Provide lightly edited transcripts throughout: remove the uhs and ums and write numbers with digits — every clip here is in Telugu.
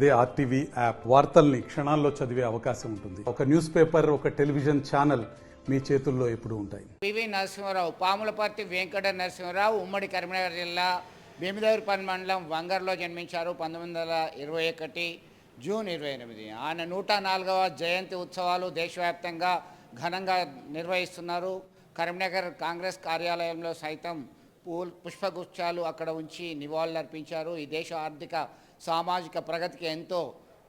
అదే ఆర్టీవీ యాప్ వార్తల్ని క్షణాల్లో చదివే అవకాశం ఉంటుంది. ఒక న్యూస్ పేపర్, ఒక టెలివిజన్ ఛానల్ మీ చేతుల్లో ఎప్పుడూ ఉంటాయి. పివి నరసింహారావు, పాములపర్తి వెంకట నరసింహారావు ఉమ్మడి కరీంనగర్ జిల్లా భీమదేవరపల్లి మండలం వంగర్లో జన్మించారు. 1921 జూన్ 28. ఆయన 104వ జయంతి ఉత్సవాలు దేశవ్యాప్తంగా ఘనంగా నిర్వహిస్తున్నారు. కరీంనగర్ కాంగ్రెస్ కార్యాలయంలో సైతం పుష్పగుచ్చాలు అక్కడ ఉంచి నివాళులర్పించారు. ఈ దేశ ఆర్థిక సామాజిక ప్రగతికి ఎంతో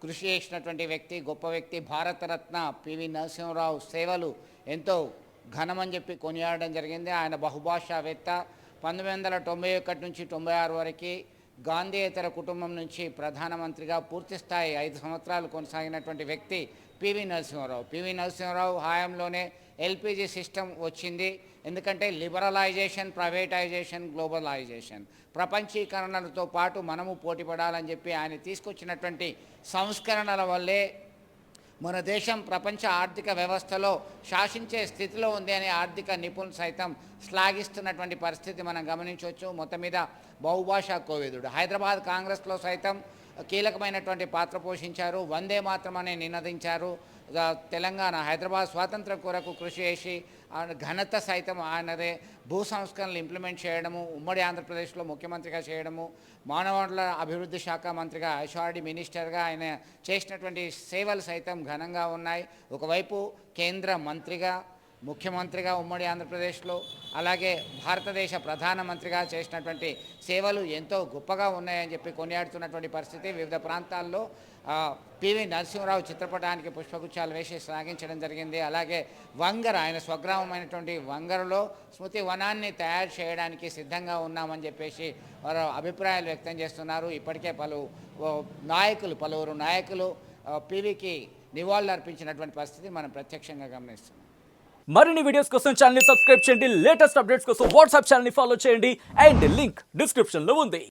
కృషి చేసినటువంటి వ్యక్తి, గొప్ప వ్యక్తి. భారతరత్న పివి నరసింహారావు సేవలు ఎంతో ఘనమని చెప్పి కొనియాడడం జరిగింది. ఆయన బహుభాషావేత్త. 1991 నుంచి 96 వరకు గాంధీయేతర కుటుంబం నుంచి ప్రధానమంత్రిగా పూర్తిస్థాయి 5 సంవత్సరాలు కొనసాగినటువంటి వ్యక్తి పివి నరసింహారావు. పివి నరసింహారావు హయాంలోనే ఎల్పిజి సిస్టమ్ వచ్చింది. ఎందుకంటే లిబరలైజేషన్, ప్రైవేటైజేషన్, గ్లోబలైజేషన్, ప్రపంచీకరణలతో పాటు మనము పోటీపడాలని చెప్పి ఆయన తీసుకొచ్చినటువంటి సంస్కరణల వల్లే మన దేశం ప్రపంచ ఆర్థిక వ్యవస్థలో శాసించే స్థితిలో ఉంది అని ఆర్థిక నిపుణులు సైతం శ్లాఘిస్తున్నటువంటి పరిస్థితి మనం గమనించవచ్చు. మొత్తం మీద బహుభాషా కోవిదుడు. హైదరాబాద్ కాంగ్రెస్లో సైతం కీలకమైనటువంటి పాత్ర పోషించారు. వందే మాత్రం అని నినదించారు. తెలంగాణ, హైదరాబాద్ స్వాతంత్రం కొరకు కృషి చేసి ఘనత సైతం ఆయనదే. భూ సంస్కరణలు ఇంప్లిమెంట్ చేయడము, ఉమ్మడి ఆంధ్రప్రదేశ్లో ముఖ్యమంత్రిగా చేయడము, మానవ వనరుల అభివృద్ధి శాఖ మంత్రిగా, హెచ్ఆర్డీ మినిస్టర్గా ఆయన చేసినటువంటి సేవలు సైతం ఘనంగా ఉన్నాయి. ఒకవైపు కేంద్ర మంత్రిగా, ముఖ్యమంత్రిగా ఉమ్మడి ఆంధ్రప్రదేశ్లో, అలాగే భారతదేశ ప్రధానమంత్రిగా చేసినటువంటి సేవలు ఎంతో గొప్పగా ఉన్నాయని చెప్పి కొనియాడుతున్నటువంటి పరిస్థితి. వివిధ ప్రాంతాల్లో పివి నరసింహారావు చిత్రపటానికి పుష్పగుచ్చాలు వేసి శ్లాఘించడం జరిగింది. అలాగే వంగర, ఆయన స్వగ్రామమైనటువంటి వంగరలో స్మృతి వనాన్ని తయారు చేయడానికి సిద్ధంగా ఉన్నామని చెప్పేసి వారు అభిప్రాయాలు వ్యక్తం చేస్తున్నారు. ఇప్పటికే పలువురు నాయకులు పివికి నివాళులు అర్పించినటువంటి పరిస్థితి మనం ప్రత్యక్షంగా గమనిస్తున్నాం. మరిన్ని వీడియోస్ కోసం ఛానల్ ని సబ్స్క్రైబ్ చేయండి. లేటెస్ట్ అప్డేట్స్ కోసం వాట్సాప్ ఛానల్ ని ఫాలో చేయండి. అండ్ లింక్ డిస్క్రిప్షన్ లో ఉంది.